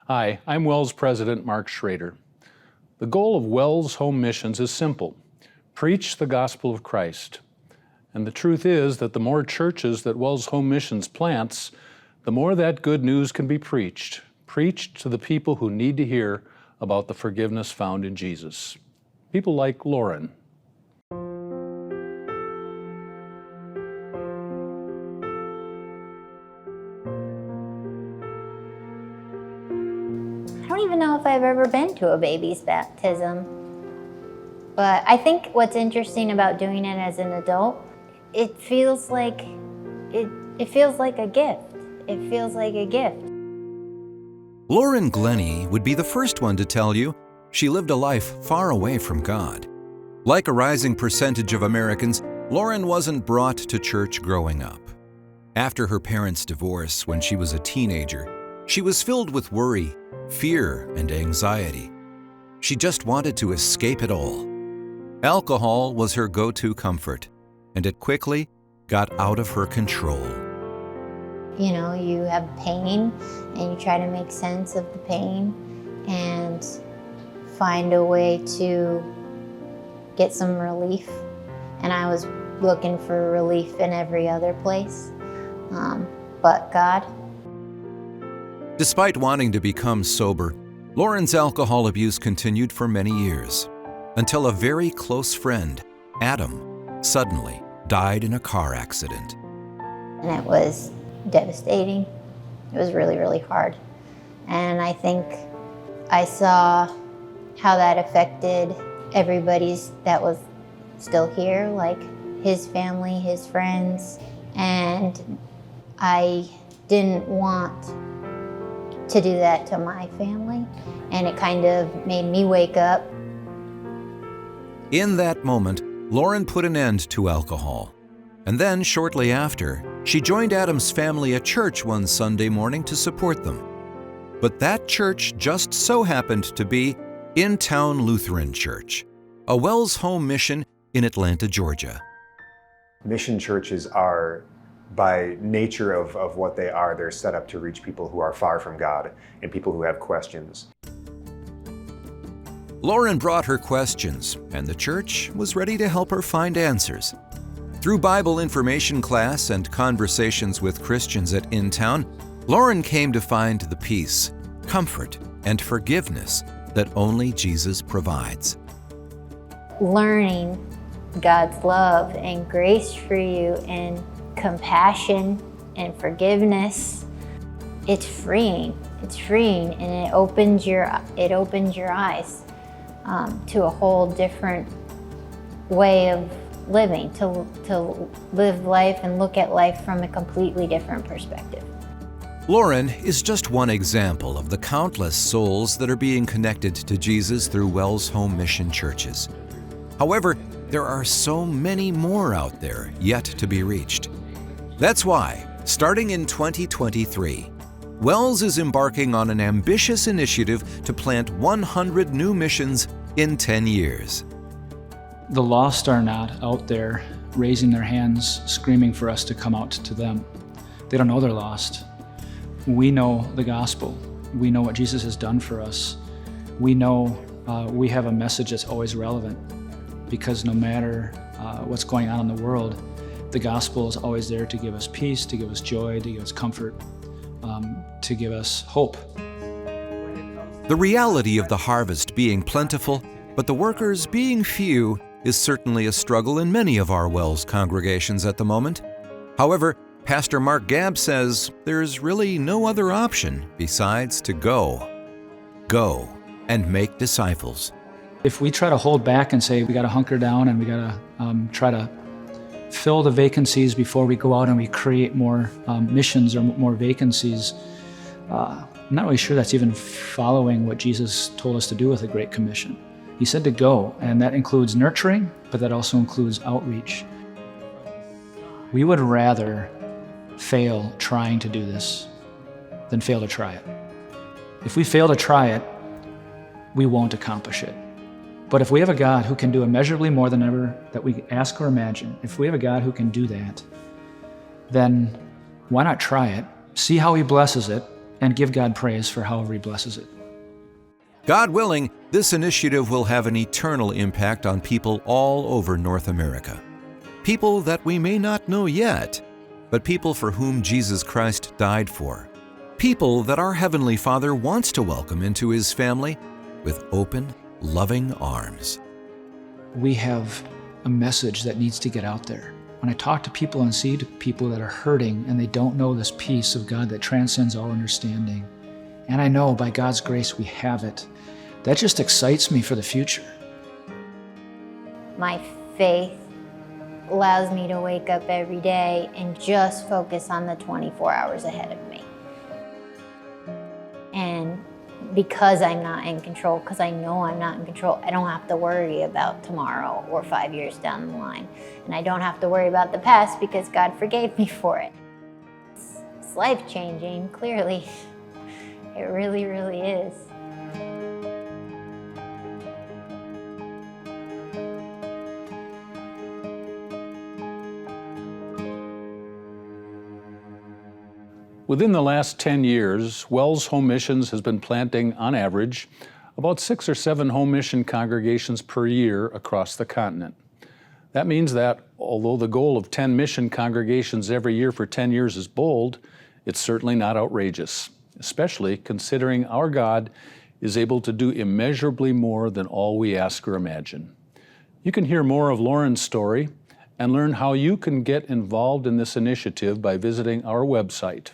Hi, I'm WELS President Mark Schrader. The goal of WELS Home Missions is simple: preach the gospel of Christ. And the truth is that the more churches that WELS Home Missions plants, the more that good news can be preached to the people who need to hear about the forgiveness found in Jesus. People like Lauren. I don't even know if I've ever been to a baby's baptism. But I think what's interesting about doing it as an adult, it feels like a gift. It feels like a gift. Lauren Glenney would be the first one to tell you she lived a life far away from God. Like a rising percentage of Americans, Lauren wasn't brought to church growing up. After her parents' divorce when she was a teenager, she was filled with worry, fear, and anxiety. She just wanted to escape it all. Alcohol was her go-to comfort, and it quickly got out of her control. You know, you have pain and you try to make sense of the pain and find a way to get some relief. And I was looking for relief in every other place, but God. Despite wanting to become sober, Lauren's alcohol abuse continued for many years, until a very close friend, Adam, suddenly died in a car accident. And it was devastating. It was really, really hard. And I think I saw how that affected everybody that was still here, like his family, his friends. And I didn't want to do that to my family. And it kind of made me wake up. In that moment, Lauren put an end to alcohol. And then, shortly after, she joined Adam's family at church one Sunday morning to support them. But that church just so happened to be Intown Lutheran Church, a WELS Home mission in Atlanta, Georgia. Mission churches are, by nature of what they are, they're set up to reach people who are far from God and people who have questions. Lauren brought her questions, and the church was ready to help her find answers. Through Bible information class and conversations with Christians at Intown, Lauren came to find the peace, comfort, and forgiveness that only Jesus provides. Learning God's love and grace for you and compassion and forgiveness, it's freeing. It's freeing, and it opens your eyes to a whole different way of living, to live life and look at life from a completely different perspective. Lauren is just one example of the countless souls that are being connected to Jesus through WELS Home Mission churches. However, there are so many more out there yet to be reached. That's why, starting in 2023, WELS is embarking on an ambitious initiative to plant 100 new missions in 10 years. The lost are not out there raising their hands, screaming for us to come out to them. They don't know they're lost. We know the gospel. We know what Jesus has done for us. We know we have a message that's always relevant, because no matter what's going on in the world, the gospel is always there to give us peace, to give us joy, to give us comfort, to give us hope. The reality of the harvest being plentiful, but the workers being few, is certainly a struggle in many of our WELS congregations at the moment. However, Pastor Mark Gabb says there's really no other option besides to go and make disciples. If we try to hold back and say we got to hunker down and we got to try to fill the vacancies before we go out and we create more missions or more vacancies, I'm not really sure that's even following what Jesus told us to do with the Great Commission. He said to go, and that includes nurturing, but that also includes outreach. We would rather fail trying to do this than fail to try it. If we fail to try it, we won't accomplish it. But if we have a God who can do immeasurably more than ever that we ask or imagine, if we have a God who can do that, then why not try it? See how He blesses it, and give God praise for however He blesses it. God willing, this initiative will have an eternal impact on people all over North America. People that we may not know yet, but people for whom Jesus Christ died for. People that our Heavenly Father wants to welcome into His family with open, loving arms. We have a message that needs to get out there. When I talk to people and see people that are hurting and they don't know this peace of God that transcends all understanding, and I know by God's grace we have it, that just excites me for the future. My faith allows me to wake up every day and just focus on the 24 hours ahead of me. And because I'm not in control, because I know I'm not in control, I don't have to worry about tomorrow or 5 years down the line. And I don't have to worry about the past because God forgave me for it. It's life-changing, clearly. It really, really is. Within the last 10 years, WELS Home Missions has been planting, on average, about 6 or 7 home mission congregations per year across the continent. That means that, although the goal of 10 mission congregations every year for 10 years is bold, it's certainly not outrageous, especially considering our God is able to do immeasurably more than all we ask or imagine. You can hear more of Lauren's story and learn how you can get involved in this initiative by visiting our website,